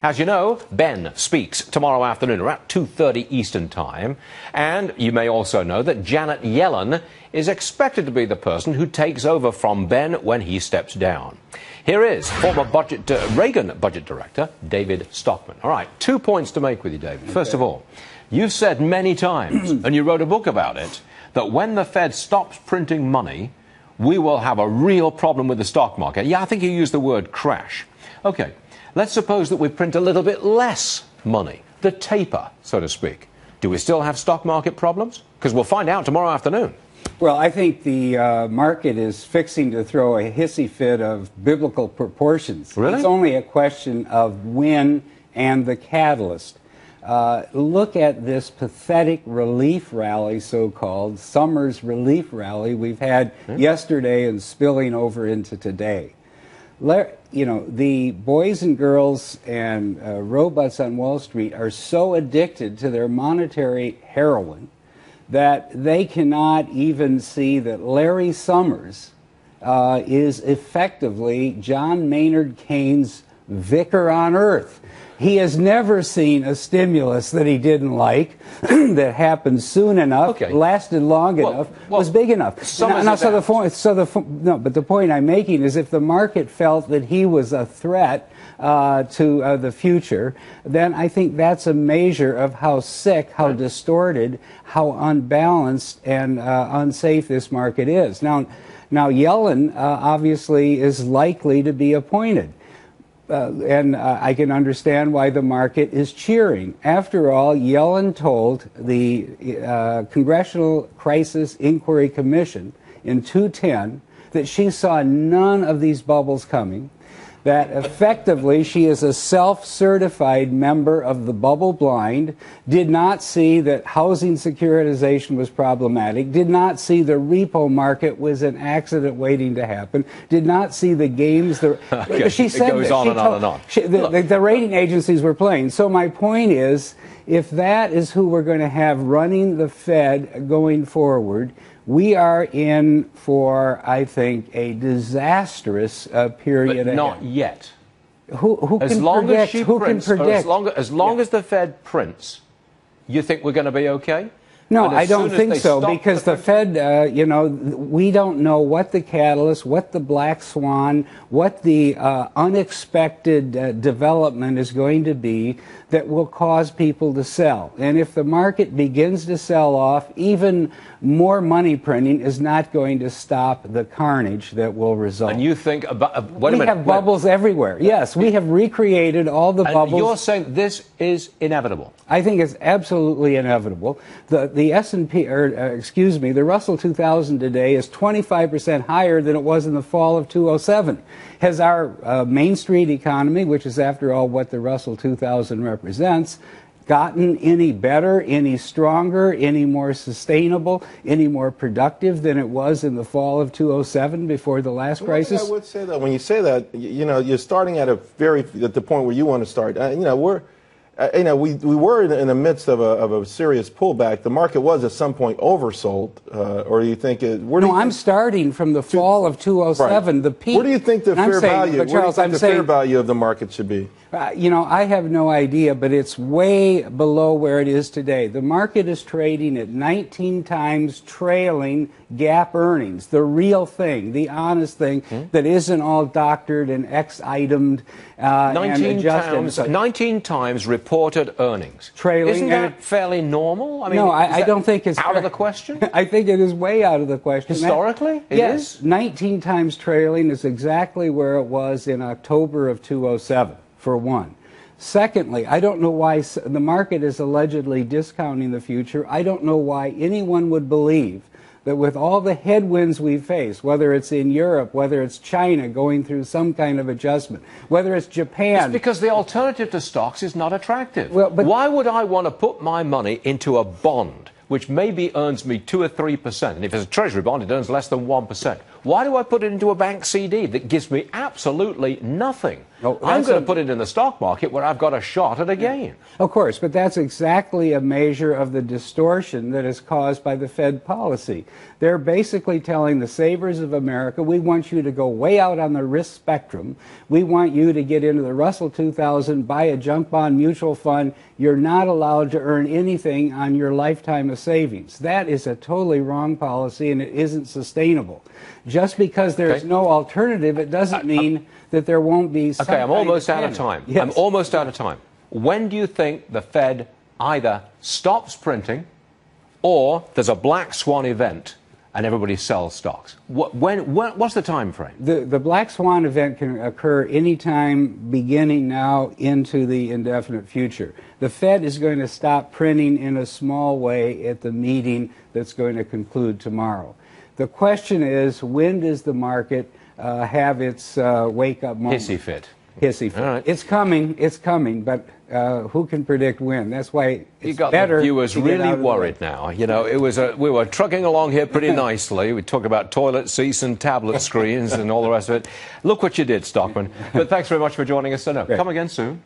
As you know, Ben speaks tomorrow afternoon around 2:30 Eastern Time. And you may also know that Janet Yellen is expected to be the person who takes over from Ben when he steps down. Here is former Reagan Budget Director David Stockman. All right, 2 points to make with you, David. First of all, you've said many times, and you wrote a book about it, that when the Fed stops printing money, we will have a real problem with the stock market. Yeah, I think you used the word crash. Okay. Let's suppose that we print a little bit less money, the taper, so to speak. Do we still have stock market problems? Because we'll find out tomorrow afternoon. Well, I think the market is fixing to throw a hissy fit of biblical proportions. Really? It's only a question of when and the catalyst. Look at this pathetic relief rally, so-called, summer's relief rally we've had yesterday and spilling over into today. You know, the boys and girls and robots on Wall Street are so addicted to their monetary heroin that they cannot even see that Larry Summers is effectively John Maynard Keynes' vicar on earth. He has never seen a stimulus that he didn't like, that happened soon enough, lasted long enough, was big enough. But the point I'm making is if the market felt that he was a threat to the future, then I think that's a measure of how sick, how distorted, how unbalanced and unsafe this market is. Now Yellen obviously is likely to be appointed. And I can understand why the market is cheering. After all, Yellen told the Congressional Crisis Inquiry Commission in 2010 that she saw none of these bubbles coming, that effectively she is a self-certified member of the bubble blind, did not see that housing securitization was problematic, did not see the repo market was an accident waiting to happen, did not see the games. She said it goes on and on and on. The rating agencies were playing. So my point is, if that is who we're going to have running the Fed going forward, we are in for, I think, a disastrous period ahead. Not yet. Who can predict? Who can predict? As long as the Fed prints, you think we're going to be okay? No, I don't think so, because the Fed, you know, we don't know what the catalyst, what the black swan, what the unexpected development is going to be that will cause people to sell. And if the market begins to sell off, even more money printing is not going to stop the carnage that will result. And you think about wait a minute, we have bubbles everywhere. Yes, we have recreated all the bubbles. You're saying this is inevitable? I think it's absolutely inevitable. The S&P, or excuse me, the Russell 2000 today is 25% higher than it was in the fall of 2007. Has our Main Street economy, which is after all what the Russell 2000 represents, gotten any better, any stronger, any more sustainable, any more productive than it was in the fall of 2007 before the last crisis? I would say that when you say that, you know, you're starting at the point where you want to start. You know, we were in the midst of a serious pullback. The market was at some point oversold, or you think it? I'm starting from the fall of 2007, the peak. Where do you think the fair value? Where do you think the fair value of the market should be? You know, I have no idea, but it's way below where it is today. The market is trading at 19 times trailing gap earnings, the real thing, the honest thing that isn't all doctored and X-itemed and adjusted. 19 times reported earnings. Trailing. Isn't that fairly normal? I mean, no, I don't think it's out of the question. I think it is way out of the question. Historically, yes, 19 times trailing is exactly where it was in October of 2007. For one. Secondly, I don't know why the market is allegedly discounting the future. I don't know why anyone would believe that with all the headwinds we face, whether it's in Europe, whether it's China going through some kind of adjustment, whether it's Japan. It's because the alternative to stocks is not attractive. Well, but why would I want to put my money into a bond which maybe earns me 2 or 3%, and if it's a treasury bond, it earns less than 1%? Why do I put it into a bank CD that gives me absolutely nothing? Oh, I'm that's going to put it in the stock market where I've got a shot at a gain. Of course, but that's exactly a measure of the distortion that is caused by the Fed policy. They're basically telling the savers of America, we want you to go way out on the risk spectrum. We want you to get into the Russell 2000, buy a junk bond mutual fund. You're not allowed to earn anything on your lifetime of savings. That is a totally wrong policy, and it isn't sustainable. Just because there's no alternative, it doesn't mean that there won't be some Okay, I'm almost kind out of of time. Yes. I'm almost out of time. When do you think the Fed either stops printing or there's a black swan event and everybody sells stocks? What's the time frame? The black swan event can occur anytime beginning now into the indefinite future. The Fed is going to stop printing in a small way at the meeting that's going to conclude tomorrow. The question is, when does the market have its wake-up moment? Hissy fit. Hissy fit. All right. It's coming, but who can predict when? That's why it's You got better the viewers to get really out of the way. worried now. You know, we were trucking along here pretty nicely. We talked about toilet seats and tablet screens and all the rest of it. Look what you did, Stockman. But thanks very much for joining us. So, no, come again soon.